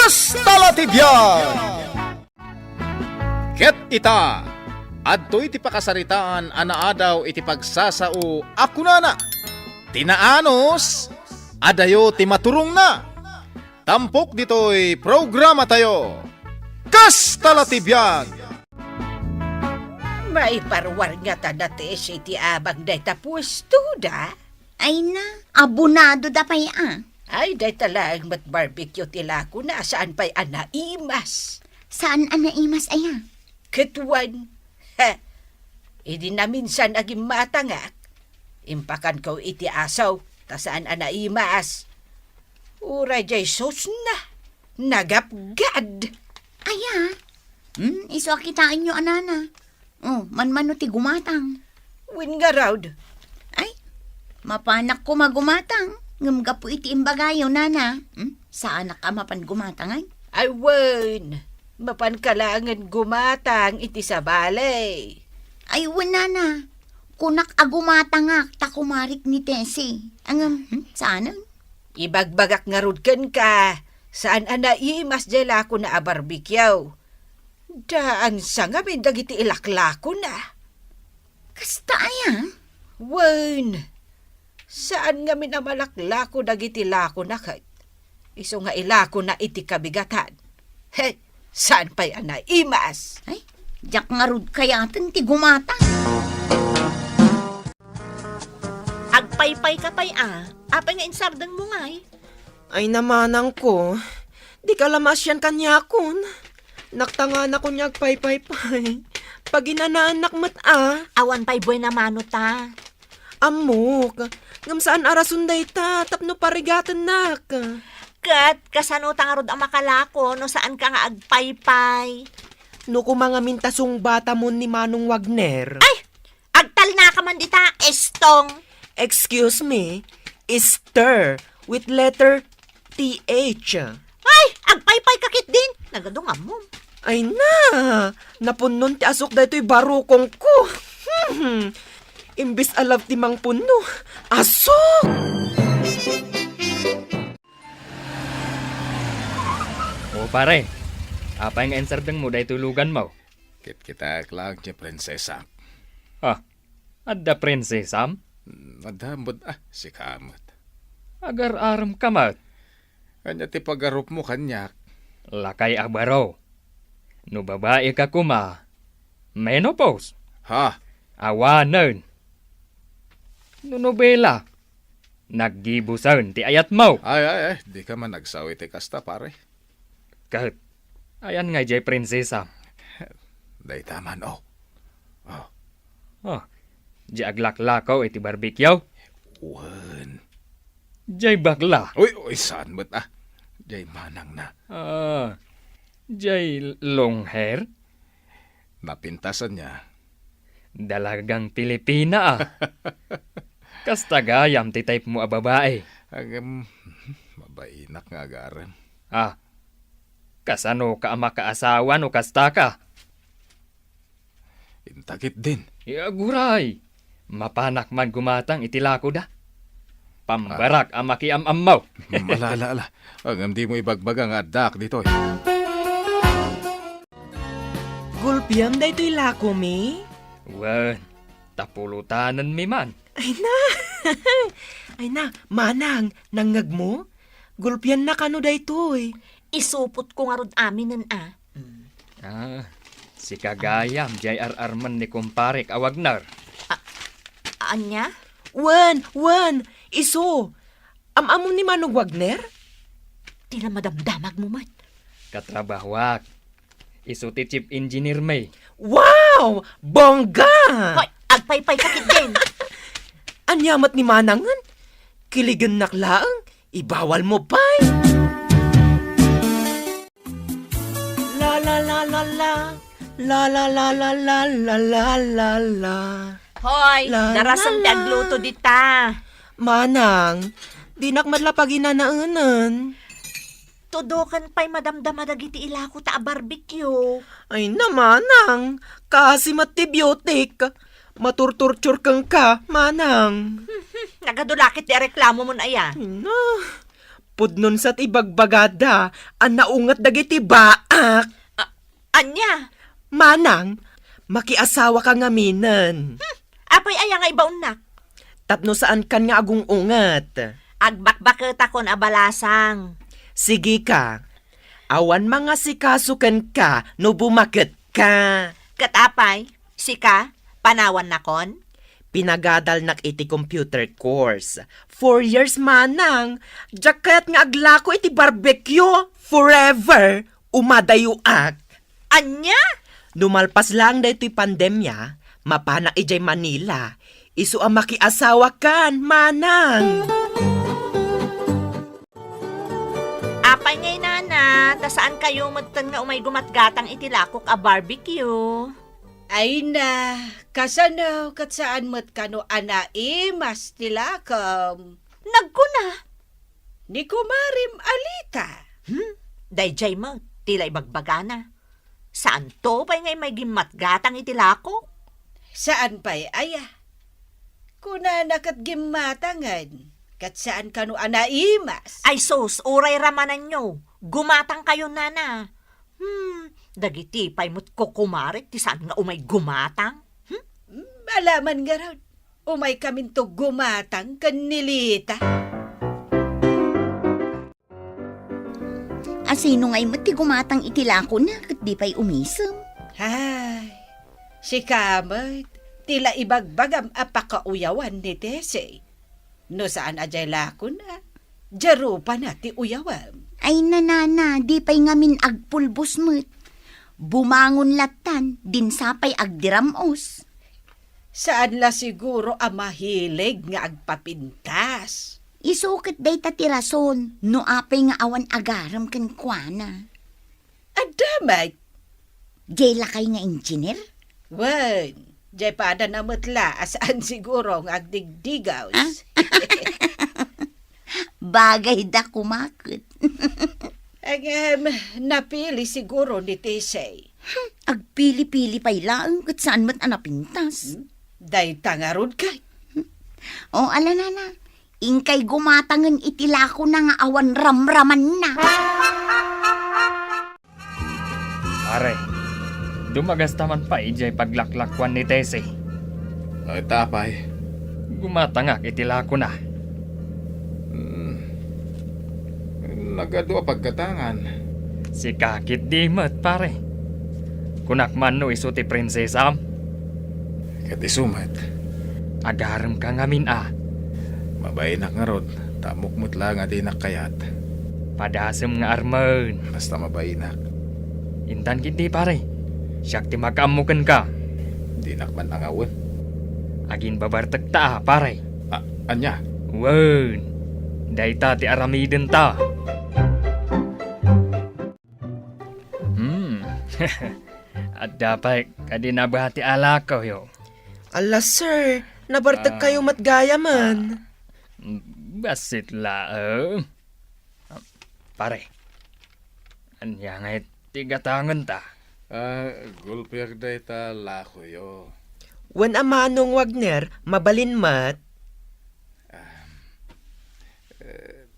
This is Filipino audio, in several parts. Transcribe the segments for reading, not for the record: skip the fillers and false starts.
Kastalatibyan! Ket ita, adto iti pakasaritaan anaadaw iti pagsasao ako na. Tinaanos, adayo ti maturong na. Tampok dito'y programa tayo. Kastalatibyan! May parwar nga ta dati si ti abang day tapos da. Ay na, abunado da pa'y Ay day talang mat barbecue tila ko na saan pa'y anaimas. Saan anaimas aya? Ketuan, ha, idi na minsan aging matangak. Impakan ko iti asaw, ta saan anaimas. Uray jay sos na, nagapgad. Aya, iso akitaan nyo anana. Oh, manmano ti gumatang. Win nga raud. Ay, mapanak ko magumatang. Ngamga po iti imbagayo, nana. Saan ka mapan gumatang ay? Ay wen, mapankalangan gumatang iti sa balay. Ay, nana. Kunak agumatangak, takumarik ni Tessie. Ang, saan? Ibagbagak nga rudken ka. Saan anaimas jela ko na abarbikyaw. Daan sa nga may dagiti ilaklako na. Kasta aya? Wen, saan nga minamalaklako dagiti lako na kay? Iso nga ilako na iti kabigatan. Hey, saan pa'y anaimas? Ay, jak nga rud kayatan ti gumatang. Agpaypay ka pa'y apay nga insardang mo ngay. Ay namanang ko, di ka lamasyan kanyakon. Naktanga na ko niyag pay-pay-pay. Pag inanaanak mat Awan pa'y buhay na mano ta. amok, ngam saan arasunday ta, tapno parigatan nak. Kat, kasano tangarod ang makalako no saan ka nga agpaypay. No mga mintasong bata mo ni Manong Wagner. Ay! Agtal na ka man dita, estong. Excuse me, Easter with letter TH. Ay! Agpaypay kakit din. Nagadungan mo. Ay na, napunon ti asok da ito'y barukong ko. Imbis alav ti mang puno, asok! O pare, apa yang ensardeng mo day tulugan mo? Kit-kita lang ti prinsesa. Adda prinsesam? Madambod si kamot. Agar aram kamat. Kanya ti pagarup mo kanyak. Lakay abaro. No babae ka kuma. Menopause. Ha? Awanan. No nobela. Naggibusan ti ayat mo. Ay, di ka man nagsawi ti kasta pare. Kahit, ayan nga jay prinsesa. Day taman Jay aglaklakaw iti barbecue. Wan. Jay bakla. Uy, saan mo't Jay manang na. Jay long hair. Napintasan niya. Dalagang Pilipina Kastagayam ti type mo a babae. Agam, mabainak nga agaran. Kasano ka ama kaasawa no kasta ka? Intakit din. Aguray, mapanak man gumatang itilako da. Pambarak ang makiamam mo. Malala. Agam di mo ibagbaga nga dak dito. Gulpiam da ito'y lako mi. Wan, tapulutanan mi man. Ay na, manang, nangag mo? Gulpian na kano da ito'y. Isupot ko nga rod amin nun Si Kagayam, J.R. Arman ni Kumparek Awagnar. Anya? Wan, iso. Amamon ni Manong Wagner? Tila madamdamag mo man. Katrabahwak. Isu ti chief engineer may. Wow! Bongga! Hoy, agpaypay kakit din. Anyamat ni Manangan? Kiligan naklaang, ibawal mo pa'y. La la la la la. La la la la la la la la la. Hoy, La, darasang la, la. dagluto dita. Manang, di nakmadlapagin na naunan. Tudukan pa'y madamdama dagiti ilako ta barbecue. Ay na, Manang, kasi matibiotic. Maturturtur kang ka, Manang. Nagadulakit di reklamo mo na aya. Ay na, Pudnon sa tibagbagada, ang naungat dagiti baak. Anya, Manang, makiasawa ka nga minan. apay aya nga ibaon nak. Tapno saan kan nga agong ungat. Agbakbakit ako na balasang. Sige ka, awan mga sikasukan ka no bumakit ka. Katapay, sika, panawan nakon. Pinagadal nak iti computer course. 4 years manang. Jacket nga aglako iti barbecue. Forever. Umadayuak. Anya? Numalpas lang na ito'y pandemya. Mapanak ijay Manila. Isu ang makiasawa kan, manang. Apay ngay nana, ta saan kayo matan nga umay gumatgatang itilakok a barbecue? Ay na, kasano kat saan mo't kano anaimas tilakam. Nagkuna. Ni kumarim alita. Dayjay mo, tila ibagbagana. Saan to pa'y ngay may gimatgatang itilakok? Saan pa'y aya? Kuna nakat gimatangan. Kat saan kano anaimas. Ay sus, uray ramanan nyo. Gumatang kayo nana. Dagiti pa'y mo't kukumarit, ti saan nga umay gumatang? Malaman nga raw. Umay kamin to gumatang kanilita. Asino nga'y mati gumatang itilako na kat di pa'y umisem. Hay, si Kamot, tila ibagbagam apakauyawan ni Tese. No saan ajay lako na, jaro pa na ti uyawam. Ay nanana, di pa'y ngamin agpulbos mo't. Bumangon latan, din sapay agdiramos. Saan la siguro ang mahilig nga agpapintas? Isukit day tatirason, no apay nga awan agaram kan kuana. Adamay, Jay lakay nga engineer? wan, jay pada namutla asaan siguro nga agdigdigaws. Bagay da kumakot. Ang napili siguro ni Tese. Agpili-pili pa'y laang kat saan mat anapintas. Day tangarod kay. O alanana, ingkay gumatangan itilako na nga awan ramraman na. Pare, dumagas taman pa ijay paglaklakwan ni Tese. Ay, tapay. Gumatangak itilako na. Nagadua pagkatangan. Si kakit di mat pare. Kunakman no iso ti prinsesam. Katisumat. Agaram ka ngamin Mabayinak nga rod. Tamukmut lang at inakayat. Padasem nga arman. Basta mabayinak. Intan kiti pare. Siyak ti makamukan ka. Di nakman angawin. Agin babartag ta pare. Anya? Wen. Dayta ti aramiden ta. At dapat kadinabati alakaw yo. Ala sir, nabartag kayo matgaya man. Basit la. Pare. Anya nga tigatangan ta. Gulpir day ta lako yo. Wan amanong Wagner, mabalin mat.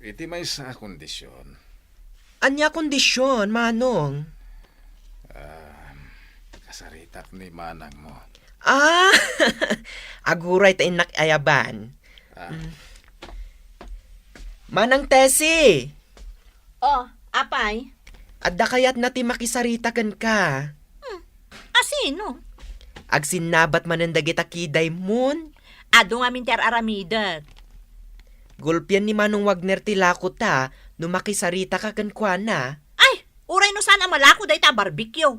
Iti may sa kondisyon. Anya kondisyon, manong? Kasaritak ni manang mo. Aguray ta inak ayaban. Manang Tesi, Oh, apay? adda kayat na ti makisaritakan ka. Asino? Agsinabat manandagit akiday mun. Ado nga minter aramidat. Gulpian ni Manong Wagner tilako ta, no makisarita ka kankwana. Ay, uray no sana malako day ta barbecue.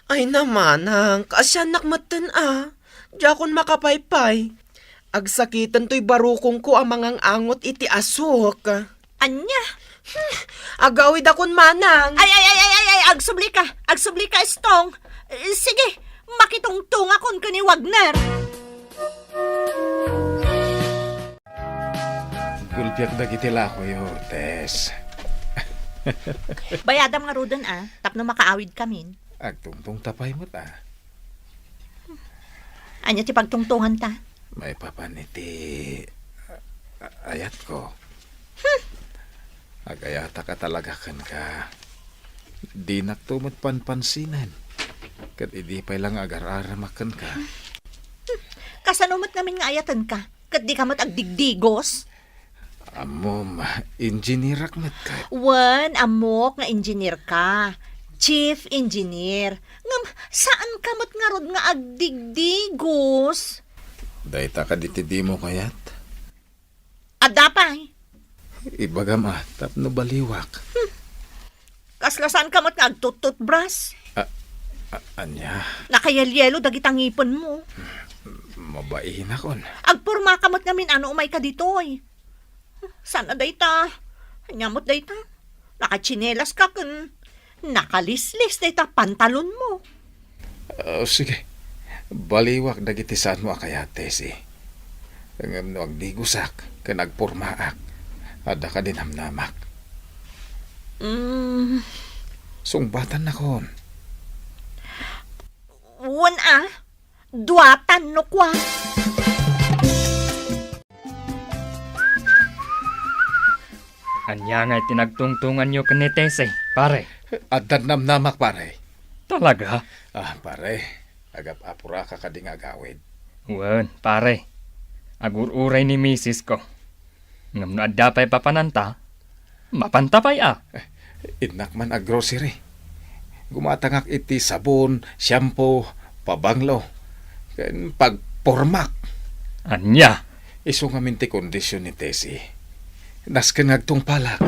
Ay naman, hang, kaasyanak matan Diakon makapaypay. Agsakitan to'y barukong ko ang mangang angot iti asok. Anya? Agawid akon manang. Ay, agsubli ka estong. Sige, makitungtung akon ka ni Wagner. Gulpiak dagiti lako yo, Tess. Bayadam nga rudan tapno makaawid kamin. Agtungtong tapay mo ta. Anya ti pagtungtungan ta? May papaniti ayat ko. Agayata ka talaga kan ka. Di naktumot panpansinan. Kat idi pa lang agar-aramakan ka. Kasanumat namin nga ayatan ka. Kat di ka mat agdigdigos. Amom, engineer akmat ka. Wan, amok nga engineer ka. Chief engineer. Ngam, saan ka mat nga rod nga agdigdigos? Dahita ka ditidi mo kayat. Adapay. Ibagam tapno baliwak. Kaslasan ka mat nga agtut-tutbras. Anya, Nakayalyelo dagitang ngipon mo. mabain akon. Agpurma ka mat ngamin ano umay ka ditoy. Sana dayta? Nyamot dayta? Nakachinelas ka kun. Nakalislis dayta pantalon mo. Sige, baliwak dagiti saan mo akayate si. Ngam no agdigusak, kan agpurmaak. Ada ka din hamnamak. Sungbatan na kon. Wan duatan no kwa. Anya nga'y tinagtungtungan nyo kanitese, pare. Adan namnamak pare. Talaga? Pare, agap apura ka kading agawid. Wan, pare. Agur-uray ni misis ko. Ngam na adapay papananta, mapantapay Inak man ag grocery. Gumatangak iti sabon, shampoo, pabanglo. Ken pagpormak. Anya? Iso nga minti kondisyon ni Tessie. Nasken agtungpalak.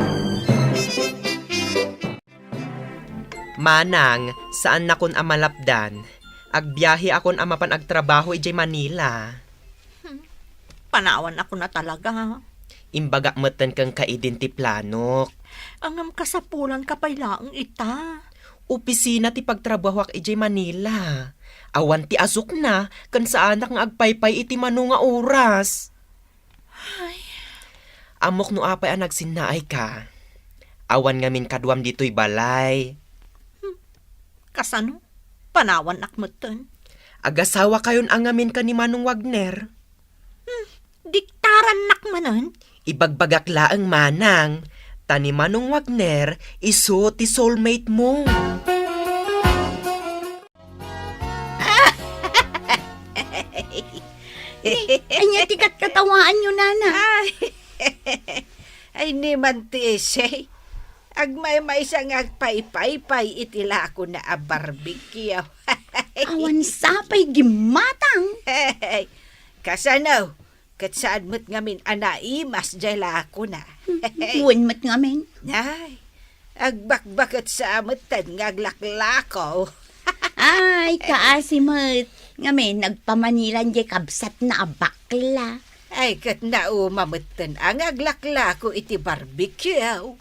Manang, saan na kon amalapdan? Agbiyahe akon amapan agtrabaho ijay Manila. Panawan ako na talaga. Imbaga meten kang kaidentiplanok. Angam kasapulan kapaylaang ita. Opisina ti pagtrabaho ak ijay Manila. Awan ti asok na, kan saan nga agpaypay iti mano nga oras. Amok no apay ang nagsinaay ka. Awan ngamin kadwam dito'y balay. Kasano? Panawan akmeten. Agasawa kayon ang ngamin ka ni Manong Wagner. Diktaran nakmanan. Ibagbagak laang manang. Tani Manong Wagner, iso ti soulmate mo. Anya tikat katawaan nyo, nana. Ay ni man ti esay. Agmay isang agpay-pay-pay itila ako na a barbecue. Awan sapay gimatang. Kasanaw, kat saan mo't ngamin anaimas jayla ako na. Buwan mat ngamin. Ay, agbakbakat sa amatan ngaglaklakaw. Ay, kaasimot. Ngamin, nagpamanilan jay kabsat na abakla. Ay, kat naumamatan ang aglaklako iti barbecue.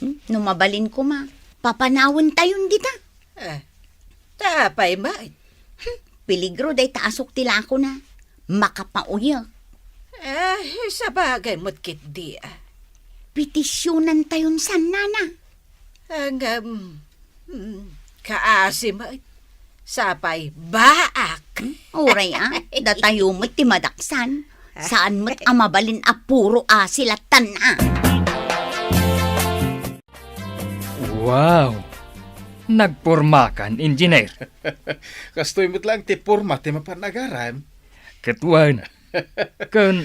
Numabalin ko ma. Papanawon tayon dita. Tapay mat. Peligro day taasok tila ako na. Makapauya. Sa bagay mo't kit di. Petisyonan tayon sa nana. Ang kaasim mat. Sapay baak. Oray datayo mo't ti madaksan. Saan mo't amabalin apuro sila tana. Wow! Nagpormakan, engineer. Kastoy mo't lang ti porma ti mapanagaran. Ketuan. Kun...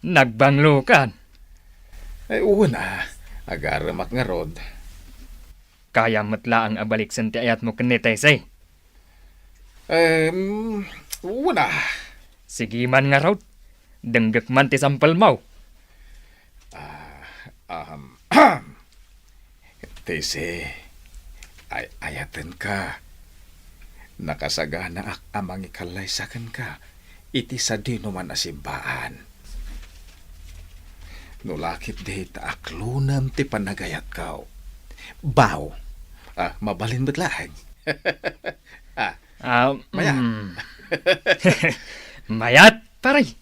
Nagbanglukan. Ay una, agaramak nga rod. Kaya matla ang abaliksan ti ayat mo kanitese. Una. Sige man nga raw. Denggak man ti sampal mo. Tese, ayatan ka. Nakasagana ak amang ikalaysakan ka. Iti sa dino man asimbaan. Nulakit di taaklunam ti panagayat kao. Baw. Mabalin ba't lahag? Maya. Mayat, paray.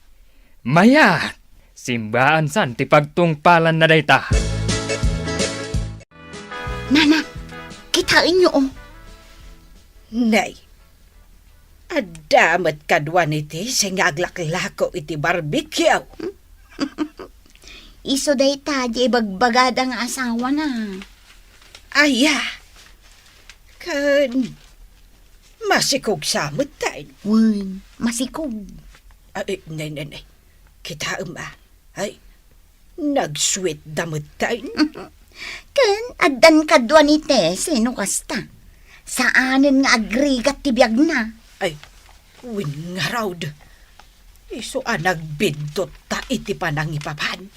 Mayat. Simbaan san ti pagtungpalan na dayta. Nana, kitain nyo Nay, adamat kadwan iti sa ngaglaklako iti barbecue. Iso dayta, di bagbagada nga asawa na. Aya. Kan masikog samot tayo. Wen, masikog. Ay, nay. Kita ay, nag-sweet damot tayo. Ken, addan kadwa ni Tese, no kasta. Saanin nga agrigat tibiyag na. Ay, win nga raw. Iso nagbindot ta iti panangipapan.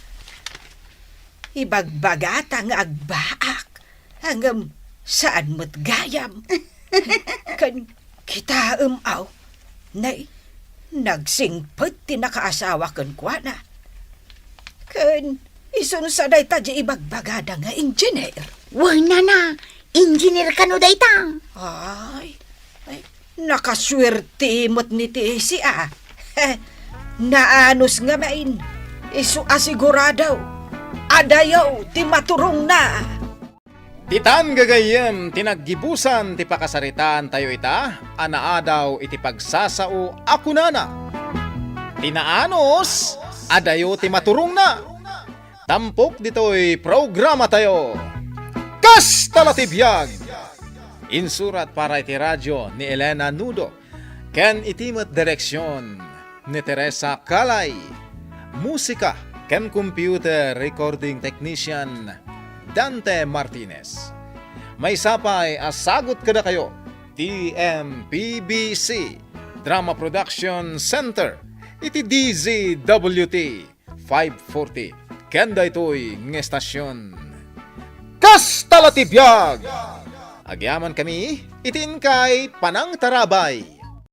Ibagbagata nga agbaak. Hanggang saan mo't gayam. Kan kita aw. Nay, nagsingpet ti nakaasawa kan kwa na. Kan isun sa dayta di ibagbagada nga engineer. Wen na, engineer ka no dayta. Ay, nakaswerte mo't ni Tesi Naanos nga main. Isu asiguradaw. Adayaw ti maturong na. Titan gagayem, tinaggibusan ti pakasaritaan tayo ita, anaadaw iti pagsasao ako nana. Tinaanos, adayo ti maturong na. Tampok dito'y programa tayo. Kastalatibiyag! Insurat para iti radyo ni Elena Nudo. Ken itimat direksyon ni Teresa Calay. Musika ken computer recording technician Dante Martinez. May sapay asagot kada kayo. TMPBC Drama Production Center. Iti DZWT 540. Kenda ito'y ng estasyon. Kastalatibiyag! Agyaman kami, itin kay Panang Tarabay.